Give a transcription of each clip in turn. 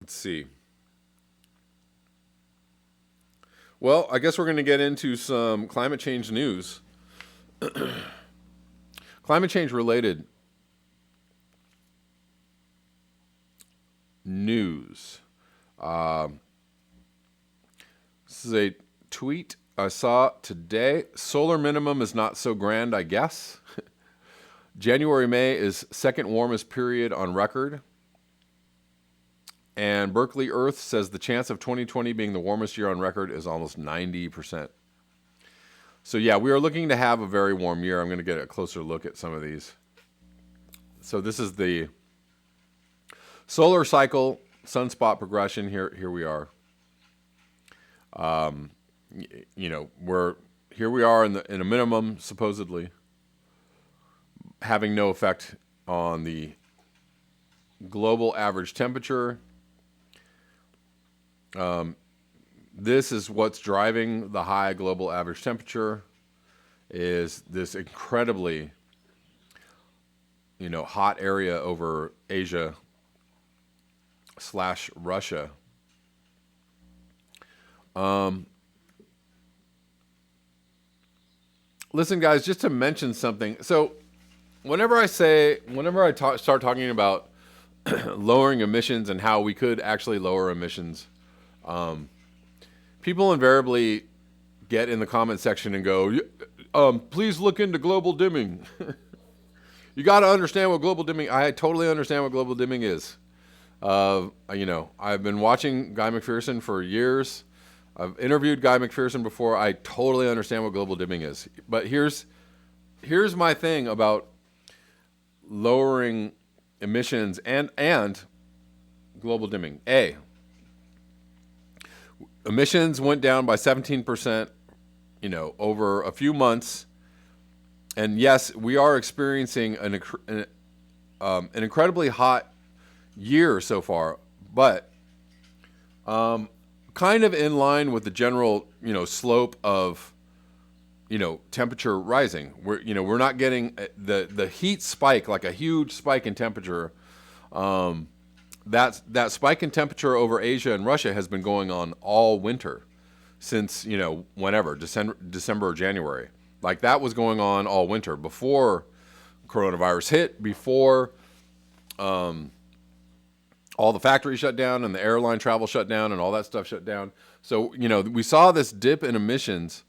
Let's see. Well, I guess we're going to get into some climate change news. Climate change related news. This is a tweet I saw today. Solar minimum is not so grand, I guess. January-May is second warmest period on record. And Berkeley Earth says the chance of 2020 being the warmest year on record is almost 90%. So yeah, we are looking to have a very warm year. I'm going to get a closer look at some of these. So this is the solar cycle sunspot progression. Here we are. Here we are in a minimum, supposedly having no effect on the global average temperature. This is what's driving the high global average temperature, is this incredibly, hot area over Asia / Russia. Listen, guys, just to mention something. So whenever I start talking about lowering emissions and how we could actually lower emissions, people invariably get in the comment section and go, please look into global dimming. You got to understand what global dimming, I totally understand what global dimming is. I've been watching Guy McPherson for years. I've interviewed Guy McPherson before. I totally understand what global dimming is. But here's my thing about lowering emissions and global dimming. Emissions went down by 17%, over a few months. And yes, we are experiencing an incredibly hot year so far, but kind of in line with the general, slope of, temperature rising. We're not getting the heat spike, like a huge spike in temperature. That spike in temperature over Asia and Russia has been going on all winter since, whenever, December or January. Like that was going on all winter before coronavirus hit, before all the factories shut down and the airline travel shut down and all that stuff shut down. So, we saw this dip in emissions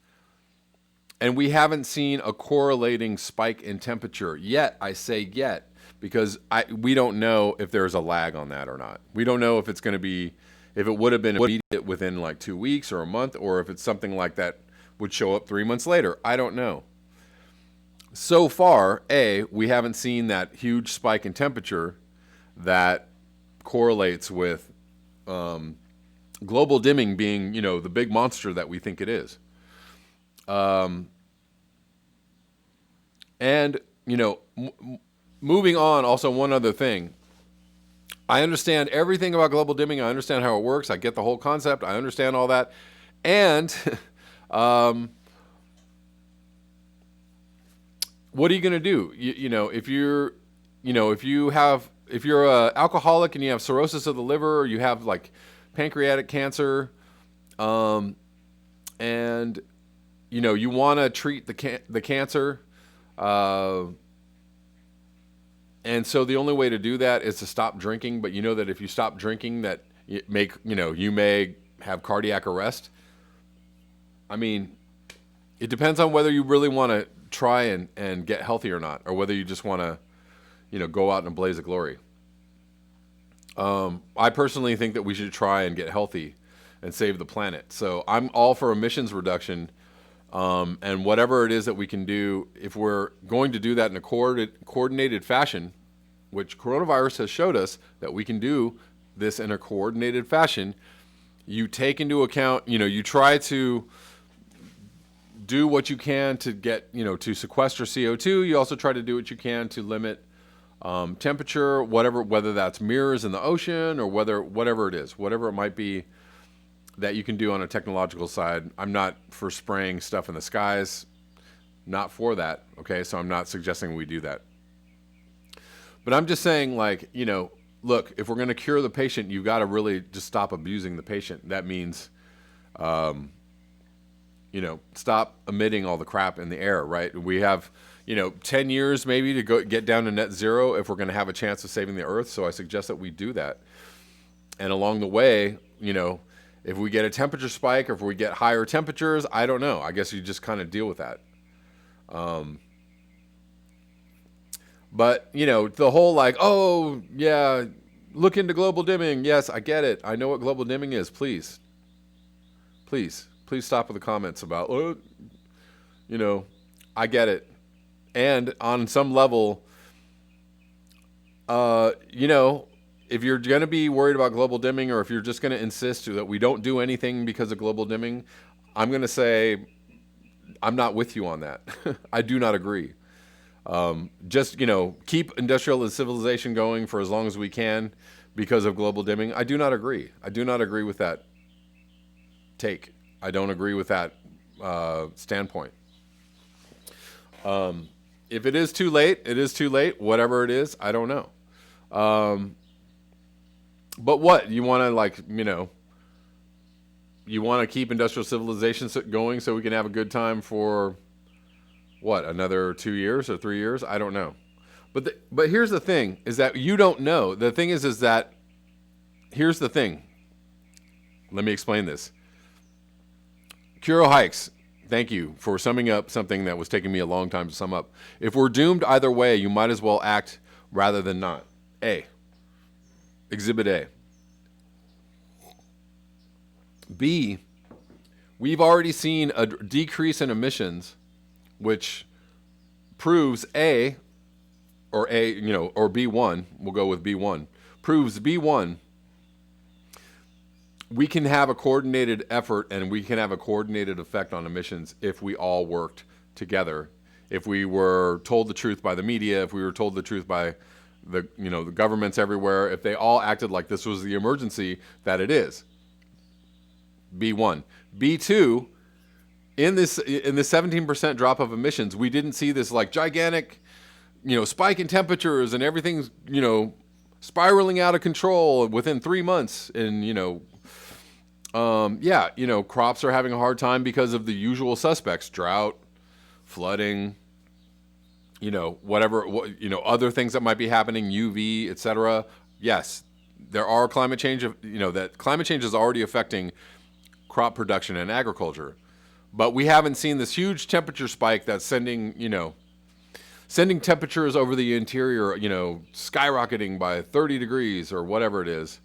and we haven't seen a correlating spike in temperature yet. I say yet because we don't know if there's a lag on that or not. We don't know if it's going to be, if it would have been immediate within like 2 weeks or a month, or if it's something like that would show up 3 months later. I don't know. So far, we haven't seen that huge spike in temperature that correlates with global dimming being, the big monster that we think it is. Moving on, also one other thing. I understand everything about global dimming. I understand how it works. I get the whole concept. I understand all that. And what are you going to do? If you're an alcoholic and you have cirrhosis of the liver, or you have like pancreatic cancer, and you want to treat the cancer, and so the only way to do that is to stop drinking. But you know that if you stop drinking, that you may have cardiac arrest. I mean, it depends on whether you really want to try and get healthy or not, or whether you just want to, go out in a blaze of glory. I personally think that we should try and get healthy and save the planet. So I'm all for emissions reduction, and whatever it is that we can do, if we're going to do that in a coordinated fashion, which coronavirus has showed us that we can do this in a coordinated fashion. You take into account, you try to do what you can to get, to sequester CO2. You also try to do what you can to limit temperature, whether that's mirrors in the ocean or whatever it is, whatever it might be that you can do on a technological side. I'm not for spraying stuff in the skies, not for that. Okay, so I'm not suggesting we do that. But I'm just saying, look, if we're going to cure the patient, you've got to really just stop abusing the patient. That means, stop emitting all the crap in the air, right? We have, 10 years maybe to go get down to net zero if we're going to have a chance of saving the earth. So I suggest that we do that. And along the way, if we get a temperature spike or if we get higher temperatures, I don't know. I guess you just kind of deal with that. But, the whole look into global dimming. Yes, I get it. I know what global dimming is. Please stop with the comments about, I get it. And on some level, if you're going to be worried about global dimming, or if you're just going to insist that we don't do anything because of global dimming, I'm going to say I'm not with you on that. I do not agree. Just, keep industrial civilization going for as long as we can because of global dimming. I do not agree. I do not agree with that take. I don't agree with that standpoint. If it is too late, it is too late. Whatever it is, I don't know. But what? You want to you want to keep industrial civilization going so we can have a good time for what, another 2 years or 3 years? I don't know. But here's the thing, is that you don't know. The thing is that, here's the thing. Let me explain this. Kuro Hikes, thank you for summing up something that was taking me a long time to sum up. If we're doomed either way, you might as well act rather than not. A. Exhibit A. B. We've already seen a decrease in emissions, which proves or B1, we'll go with B1, proves B1, we can have a coordinated effort and we can have a coordinated effect on emissions if we all worked together. If we were told the truth by the media, if we were told the truth by the governments everywhere, if they all acted like this was the emergency that it is. B1. B2, in the 17% drop of emissions, we didn't see this gigantic, spike in temperatures and everything's, spiraling out of control within 3 months. And, crops are having a hard time because of the usual suspects, drought, flooding, other things that might be happening, UV, etc. Yes, there are climate change, that climate change is already affecting crop production and agriculture. But we haven't seen this huge temperature spike that's sending temperatures over the interior, skyrocketing by 30 degrees or whatever it is.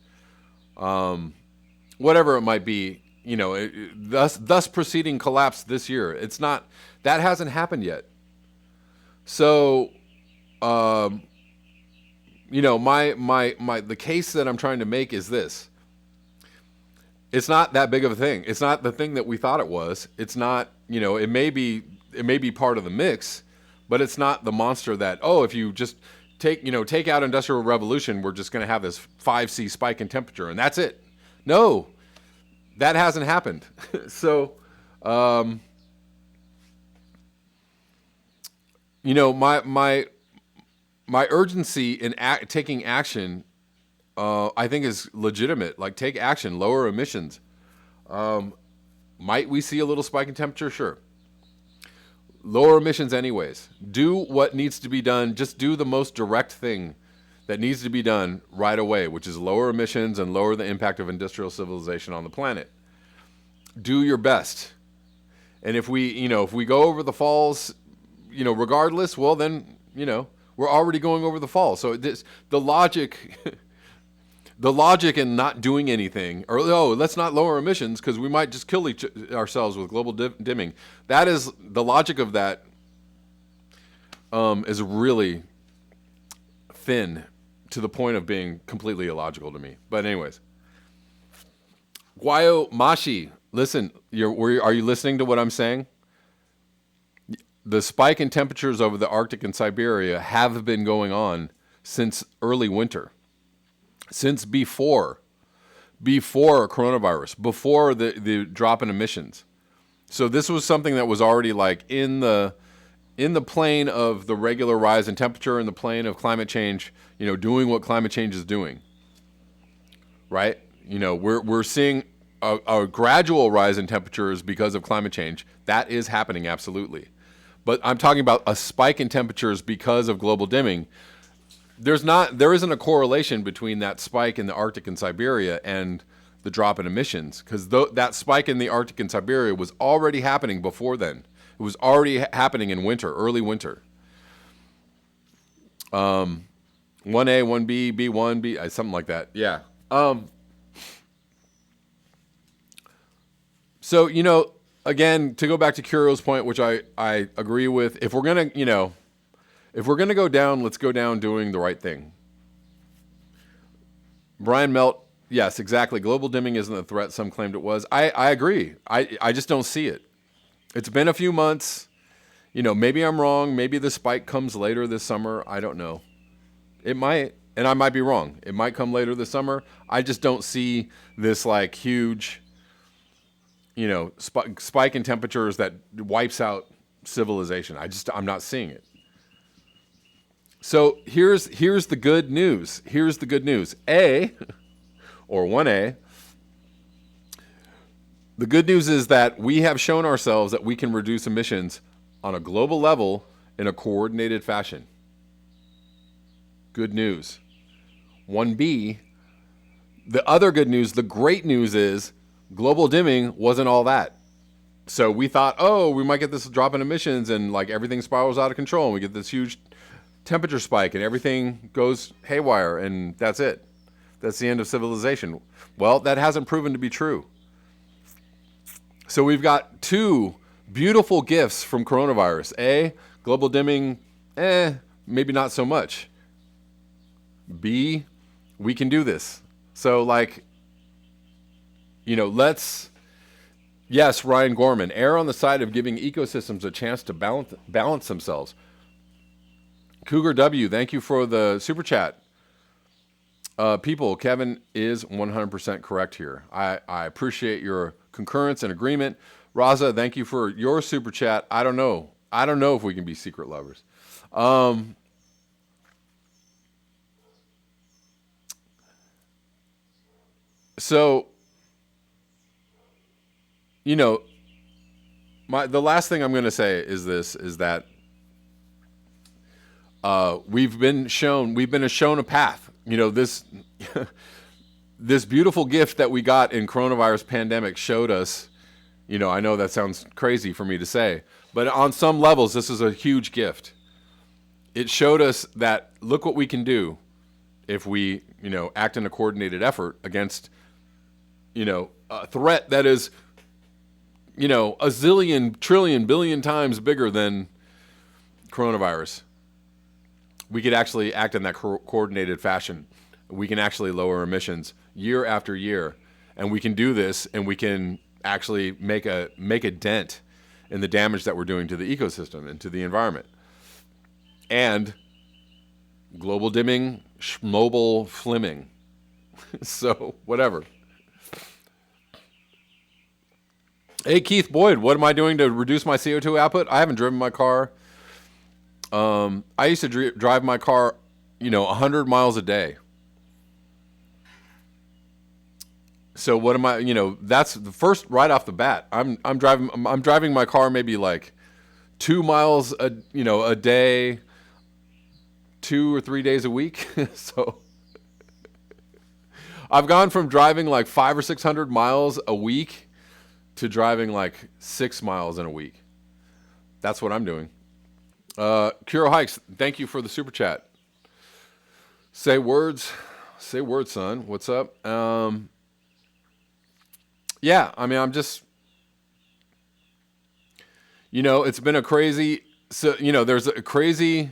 Whatever it might be, thus preceding collapse this year. It's not, that hasn't happened yet. So, the case that I'm trying to make is this. It's not that big of a thing. It's not the thing that we thought it was. It's not, it may be part of the mix, but it's not the monster that, if you just take out Industrial Revolution, we're just going to have this 5C spike in temperature and that's it. No, that hasn't happened. So, my urgency in taking action, I think is legitimate. Take action, lower emissions. Might we see a little spike in temperature? Sure. Lower emissions anyways. Do what needs to be done. Just do the most direct thing that needs to be done right away, which is lower emissions and lower the impact of industrial civilization on the planet. Do your best. And if we go over the falls, regardless, well then, we're already going over the falls. So the logic in not doing anything, or let's not lower emissions because we might just kill ourselves with global dimming. That is the logic of that is really thin to the point of being completely illogical to me. But anyways, Guayo Mashi, listen, are you listening to what I'm saying? The spike in temperatures over the Arctic and Siberia have been going on since early winter. Since before coronavirus, before the drop in emissions. So this was something that was already in the plane of the regular rise in temperature, in the plane of climate change, doing what climate change is doing. right? We're seeing a gradual rise in temperatures because of climate change. That is happening, absolutely. But I'm talking about a spike in temperatures because of global dimming. There isn't a correlation between that spike in the Arctic and Siberia and the drop in emissions, because that spike in the Arctic and Siberia was already happening before then. It was already happening in winter, early winter. 1A, 1B, B1, B, something like that. Yeah. So, again, to go back to Curio's point, which I agree with, if we're going to go down, let's go down doing the right thing. Brian Melt, yes, exactly. Global dimming isn't a threat some claimed it was. I agree. I just don't see it. It's been a few months. Maybe I'm wrong. Maybe the spike comes later this summer. I don't know. It might, and I might be wrong. It might come later this summer. I just don't see this like huge, spike in temperatures that wipes out civilization. I'm not seeing it. So here's the good news. Here's the good news. A, or 1A, the good news is that we have shown ourselves that we can reduce emissions on a global level in a coordinated fashion. Good news. 1B, the other good news, the great news is global dimming wasn't all that. So we thought, we might get this drop in emissions and like everything spirals out of control and we get this huge temperature spike and everything goes haywire and that's it. That's the end of civilization. Well, that hasn't proven to be true. So we've got two beautiful gifts from coronavirus. A, global dimming, maybe not so much. B, we can do this. So yes, Ryan Gorman, err on the side of giving ecosystems a chance to balance themselves. Cougar W, thank you for the super chat. People, Kevin is 100% correct here. I appreciate your concurrence and agreement. Raza, thank you for your super chat. I don't know if we can be secret lovers. So, the last thing I'm going to say is that we've been shown a path. This beautiful gift that we got in coronavirus pandemic showed us, I know that sounds crazy for me to say, but on some levels, this is a huge gift. It showed us that look what we can do if we, act in a coordinated effort against, a threat that is, a zillion, trillion, billion times bigger than coronavirus. We could actually act in that coordinated fashion. We can actually lower emissions year after year, and we can do this, and we can actually make a dent in the damage that we're doing to the ecosystem and to the environment. And global dimming, schmobile flimming. So whatever. Hey, Keith Boyd, what am I doing to reduce my CO2 output? I haven't driven my car. I used to drive my car, 100 miles a day. So what am I, that's the first right off the bat. I'm driving my car maybe like 2 miles a day, 2 or 3 days a week. So I've gone from driving like 500 or 600 miles a week to driving like 6 miles in a week. That's what I'm doing. Kuro Hikes, thank you for the super chat. Say words, son. What's up? Yeah, I'm just, it's been a crazy, there's a crazy,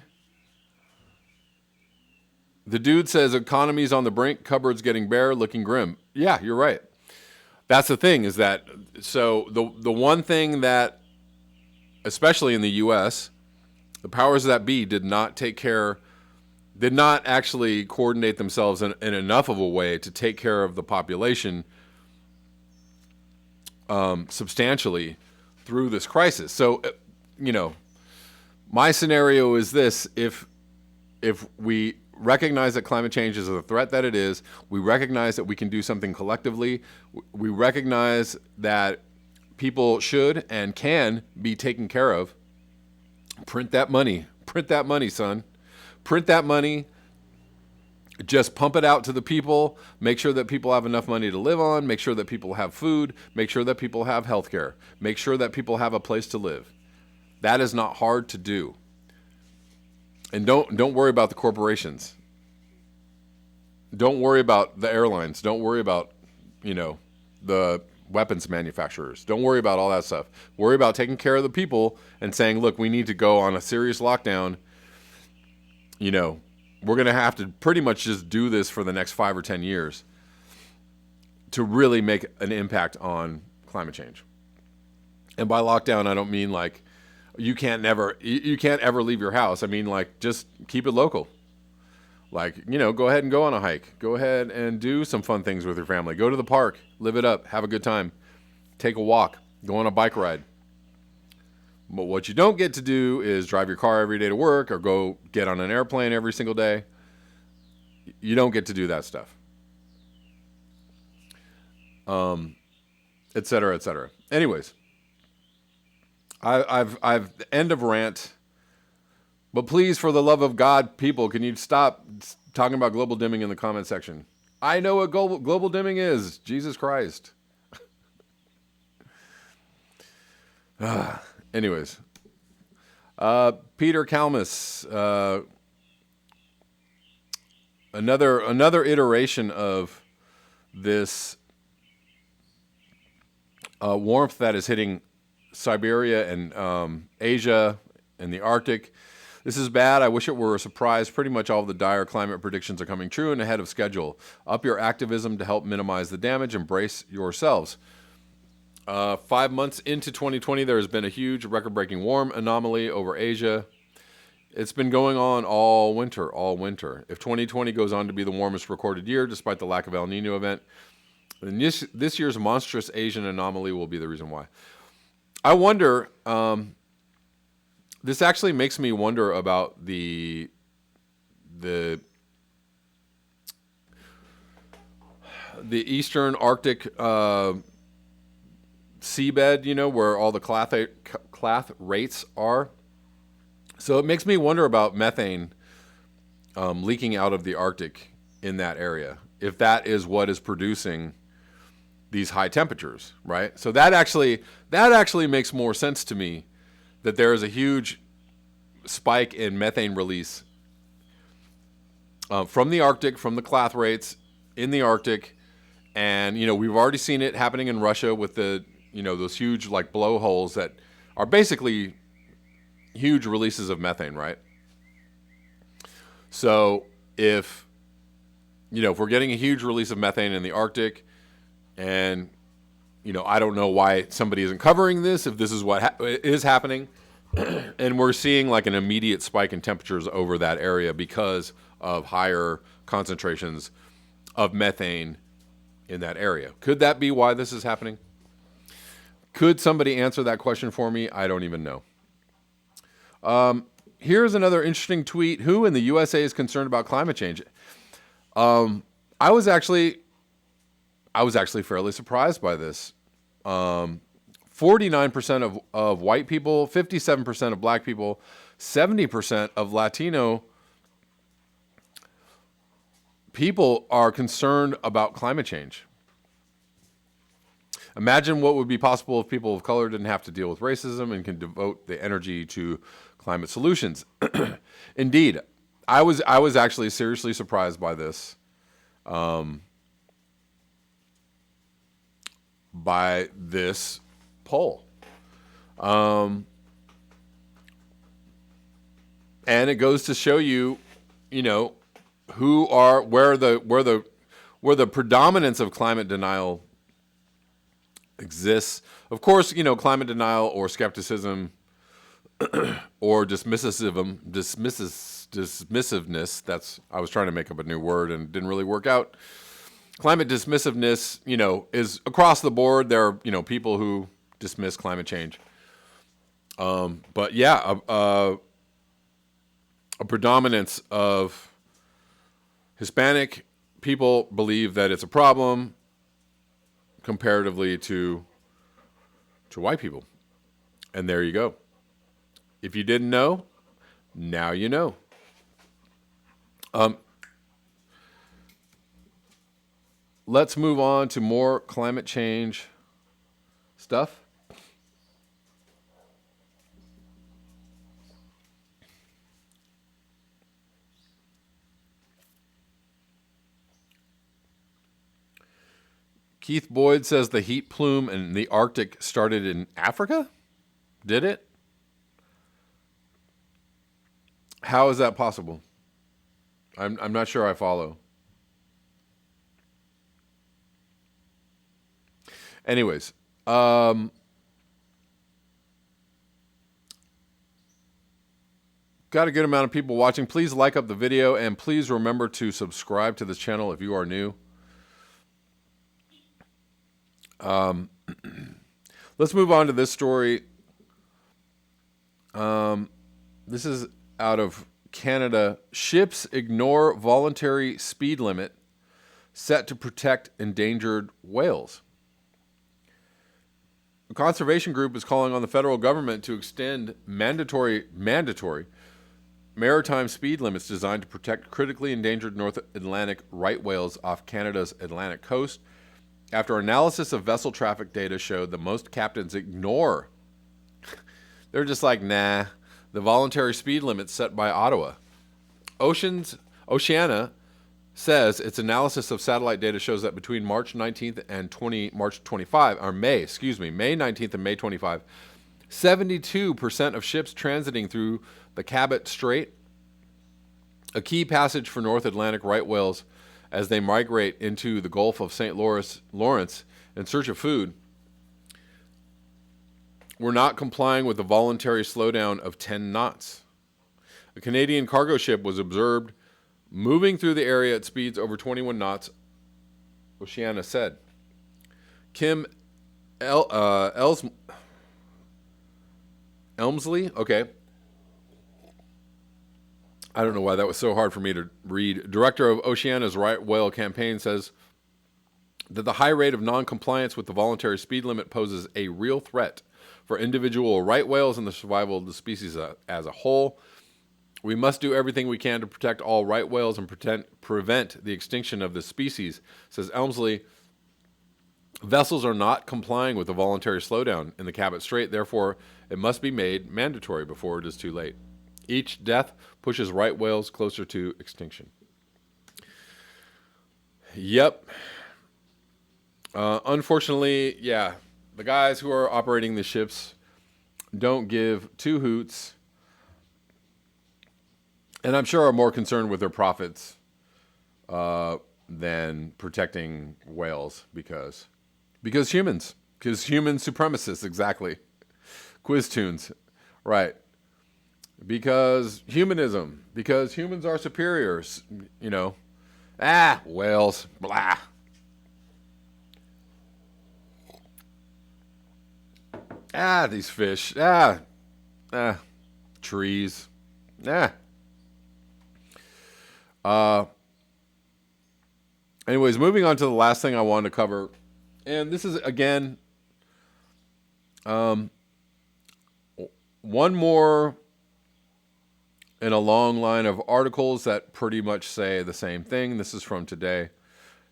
the dude says economy's on the brink, cupboards getting bare, looking grim. Yeah, you're right. That's the thing is that, so the one thing that, especially in the U.S., the powers that be did not actually coordinate themselves in enough of a way to take care of the population substantially through this crisis. So, my scenario is this: if we recognize that climate change is a threat that it is. We recognize that we can do something collectively. We recognize that people should and can be taken care of. Print that money. Print that money, son. Print that money. Just pump it out to the people. Make sure that people have enough money to live on. Make sure that people have food. Make sure that people have health care. Make sure that people have a place to live. That is not hard to do. And don't worry about the corporations. Don't worry about the airlines. Don't worry about, the weapons manufacturers. Don't worry about all that stuff. Worry about taking care of the people and saying, look, we need to go on a serious lockdown. We're going to have to pretty much just do this for the next 5 or 10 years to really make an impact on climate change. And by lockdown, I don't mean like you can't ever leave your house. I mean, like, just keep it local. Like, go ahead and go on a hike. Go ahead and do some fun things with your family. Go to the park, live it up, have a good time. Take a walk, go on a bike ride. But what you don't get to do is drive your car every day to work or go get on an airplane every single day. You don't get to do that stuff. Et cetera, et cetera. Anyways, I've end of rant. But please, for the love of God, people, can you stop talking about global dimming in the comment section? I know what global dimming is. Jesus Christ. Anyways, Peter Kalmus, another iteration of this warmth that is hitting Siberia and Asia and the Arctic. This is bad. I wish it were a surprise. Pretty much all of the dire climate predictions are coming true and ahead of schedule. Up your activism to help minimize the damage and brace yourselves. 5 months into 2020, there has been a huge record-breaking warm anomaly over Asia. It's been going on all winter. If 2020 goes on to be the warmest recorded year, despite the lack of El Nino event, then this year's monstrous Asian anomaly will be the reason why. I wonder... This actually makes me wonder about the eastern Arctic seabed, where all the clathrates are. So it makes me wonder about methane leaking out of the Arctic in that area, if that is what is producing these high temperatures, right? So that actually makes more sense to me. That there is a huge spike in methane release from the Arctic, from the clathrates in the Arctic. And, we've already seen it happening in Russia with the, those huge like blowholes that are basically huge releases of methane, right? So if we're getting a huge release of methane in the Arctic and I don't know why somebody isn't covering this, if this is what is happening. And we're seeing like an immediate spike in temperatures over that area because of higher concentrations of methane in that area. Could that be why this is happening? Could somebody answer that question for me? I don't even know. Here's another interesting tweet. Who in the USA is concerned about climate change? I was actually fairly surprised by this. 49% of white people, 57% of black people, 70% of Latino people are concerned about climate change. Imagine what would be possible if people of color didn't have to deal with racism and can devote the energy to climate solutions. Indeed, I was actually seriously surprised by this. By this poll. And it goes to show you, where the predominance of climate denial exists. Of course, climate denial or skepticism or dismissiveness, I was trying to make up a new word and didn't really work out. Climate dismissiveness, is across the board. There are, people who dismiss climate change. But yeah, a predominance of Hispanic people believe that it's a problem comparatively to white people. And there you go. If you didn't know, now you know. Let's move on to more climate change stuff. Keith Boyd says the heat plume in the Arctic started in Africa? Did it? How is that possible? I'm not sure I follow. Anyways, got a good amount of people watching. Please like up the video and please remember to subscribe to this channel if you are new. Let's move on to this story. This is out of Canada. Ships ignore voluntary speed limit set to protect endangered whales. A conservation group is calling on the federal government to extend mandatory maritime speed limits designed to protect critically endangered North Atlantic right whales off Canada's Atlantic coast, after analysis of vessel traffic data showed that most captains ignore. They're just like, nah, the voluntary speed limit set by Ottawa. Oceana says its analysis of satellite data shows that between March 19th and March 25, or May 19th and May 25, 72% of ships transiting through the Cabot Strait, a key passage for North Atlantic right whales as they migrate into the Gulf of St. Lawrence in search of food, were not complying with the voluntary slowdown of 10 knots. A Canadian cargo ship was observed moving through the area at speeds over 21 knots, Oceana said. Kim Elmsley, okay. I don't know why that was so hard for me to read. Director of Oceana's Right Whale Campaign says that the high rate of non-compliance with the voluntary speed limit poses a real threat for individual right whales and the survival of the species as a whole. We must do everything we can to protect all right whales and prevent the extinction of the species, says Elmsley. Vessels are not complying with the voluntary slowdown in the Cabot Strait, therefore it must be made mandatory before it is too late. Each death pushes right whales closer to extinction. Yep. Unfortunately, yeah, the guys who are operating the ships don't give two hoots, and I'm sure are more concerned with their profits than protecting whales because human supremacists, exactly. Quiz tunes, right. Because humanism, because humans are superiors, you know. Whales, blah. These fish, trees, Anyways, moving on to the last thing I wanted to cover, and this is, again, one more in a long line of articles that pretty much say the same thing. This is from today.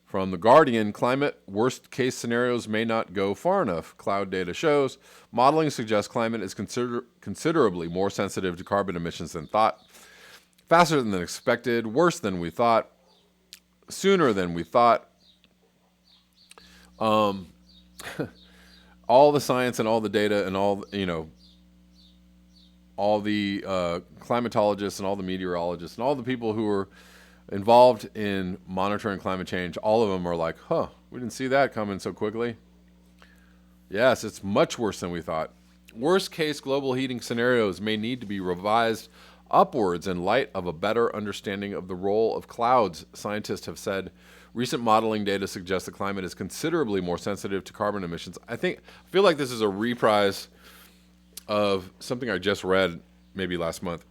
From The Guardian, climate worst-case scenarios may not go far enough. Cloud data shows. Modeling suggests climate is considerably more sensitive to carbon emissions than thought. Faster than expected, worse than we thought, sooner than we thought. All the science and all the data and all the climatologists and all the meteorologists and all the people who are involved in monitoring climate change, all of them are like, we didn't see that coming so quickly. Yes, it's much worse than we thought. Worst case global heating scenarios may need to be revised upwards in light of a better understanding of the role of clouds, scientists have said. Recent modeling data suggests the climate is considerably more sensitive to carbon emissions. I feel like this is a reprise of something I just read maybe last month.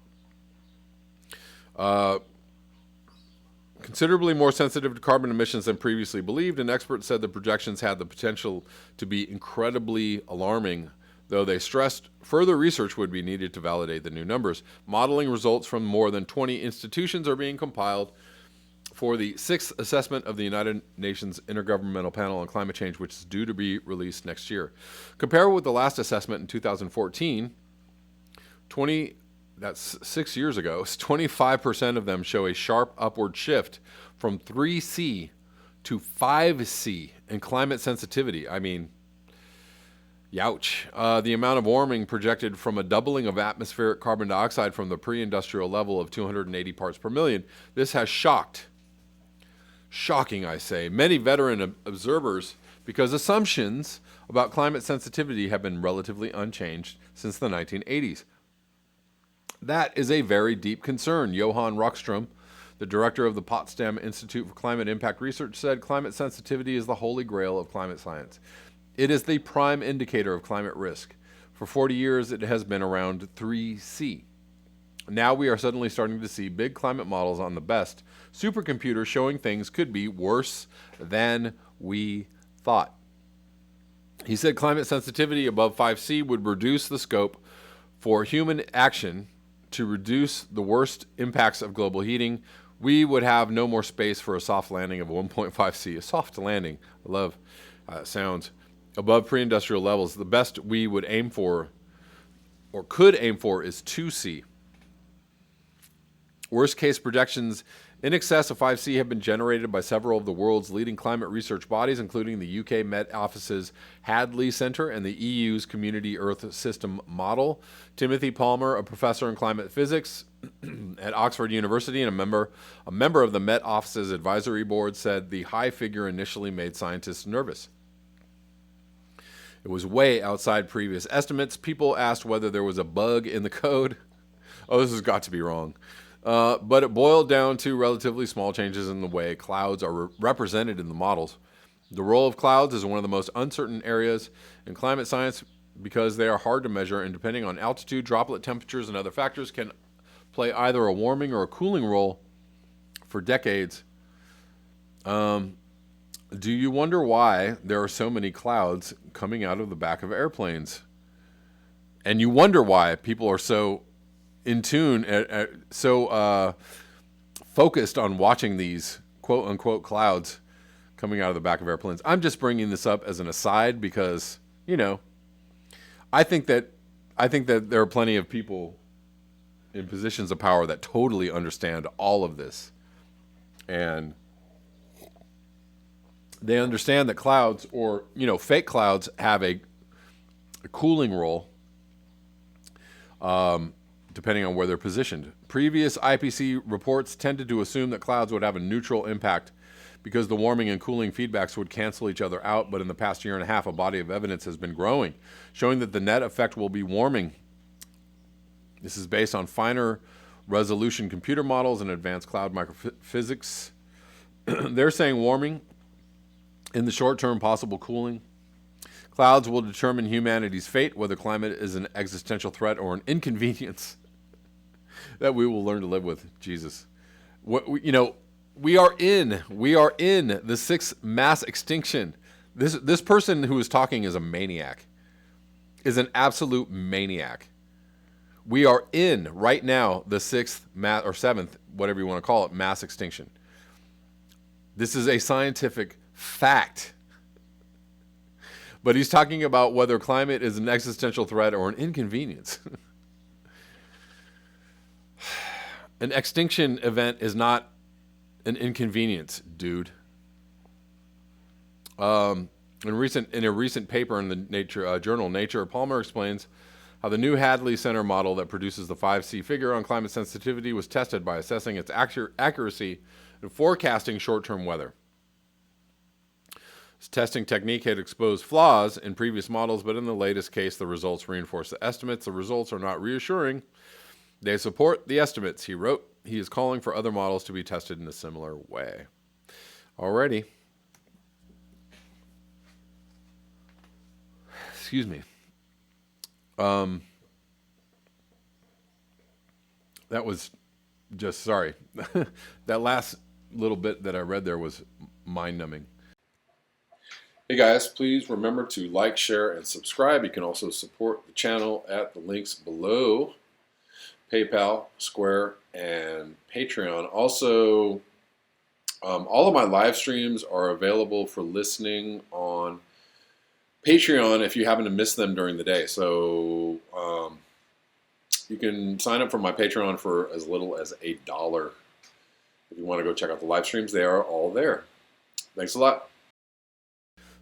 considerably more sensitive to carbon emissions than previously believed, and experts said the projections had the potential to be incredibly alarming, though they stressed further research would be needed to validate the new numbers. Modeling results from more than 20 institutions are being compiled for the 6th assessment of the United Nations Intergovernmental Panel on Climate Change, which is due to be released next year. Compared with the last assessment in 2014, that's 6 years ago, 25% of them show a sharp upward shift from 3C to 5C in climate sensitivity. I mean, youch. The amount of warming projected from a doubling of atmospheric carbon dioxide from the pre-industrial level of 280 parts per million. This has shocking, I say, many veteran observers, because assumptions about climate sensitivity have been relatively unchanged since the 1980s. That is a very deep concern. Johan Rockström, the director of the Potsdam Institute for Climate Impact Research, said climate sensitivity is the holy grail of climate science. It is the prime indicator of climate risk. For 40 years, it has been around 3C. Now we are suddenly starting to see big climate models on the best supercomputers showing things could be worse than we thought. He said climate sensitivity above 5C would reduce the scope for human action to reduce the worst impacts of global heating. We would have no more space for a soft landing of 1.5C. A soft landing, I love sounds, above pre-industrial levels. The best we would aim for, or could aim for, is 2C. Worst case projections in excess of 5C have been generated by several of the world's leading climate research bodies, including the UK Met Office's Hadley Centre and the EU's Community Earth System Model. Timothy Palmer, a professor in climate physics at Oxford University and a member of the Met Office's advisory board, said the high figure initially made scientists nervous. It was way outside previous estimates. People asked whether there was a bug in the code. Oh, this has got to be wrong. But it boiled down to relatively small changes in the way clouds are represented in the models. The role of clouds is one of the most uncertain areas in climate science because they are hard to measure, and depending on altitude, droplet temperatures, and other factors, can play either a warming or a cooling role for decades. Do you wonder why there are so many clouds coming out of the back of airplanes? And you wonder why people are so in tune, so focused on watching these quote-unquote clouds coming out of the back of airplanes. I'm just bringing this up as an aside because, I think that there are plenty of people in positions of power that totally understand all of this. And they understand that clouds, or, fake clouds, have a cooling role, depending on where they're positioned. Previous IPC reports tended to assume that clouds would have a neutral impact because the warming and cooling feedbacks would cancel each other out, but in the past year and a half, a body of evidence has been growing, showing that the net effect will be warming. This is based on finer resolution computer models and advanced cloud microphysics. They're saying warming, in the short term, possible cooling. Clouds will determine humanity's fate, whether climate is an existential threat or an inconvenience that we will learn to live with. Jesus. We are in the sixth mass extinction. This person who is talking is a maniac, is an absolute maniac. We are in, right now, the sixth or seventh, whatever you want to call it, mass extinction. This is a scientific fact. But he's talking about whether climate is an existential threat or an inconvenience. An extinction event is not an inconvenience, dude. In a recent paper in the journal Nature, Palmer explains how the new Hadley Center model that produces the 5C figure on climate sensitivity was tested by assessing its accuracy in forecasting short-term weather. This testing technique had exposed flaws in previous models, but in the latest case, the results reinforce the estimates. The results are not reassuring. They support the estimates, he wrote. He is calling for other models to be tested in a similar way. Alrighty. Excuse me. That was just, sorry. That last little bit that I read there was mind-numbing. Hey guys, please remember to like, share, and subscribe. You can also support the channel at the links below: PayPal, Square, and Patreon. Also, all of my live streams are available for listening on Patreon if you happen to miss them during the day. So you can sign up for my Patreon for as little as $1. If you want to go check out the live streams, they are all there. Thanks a lot.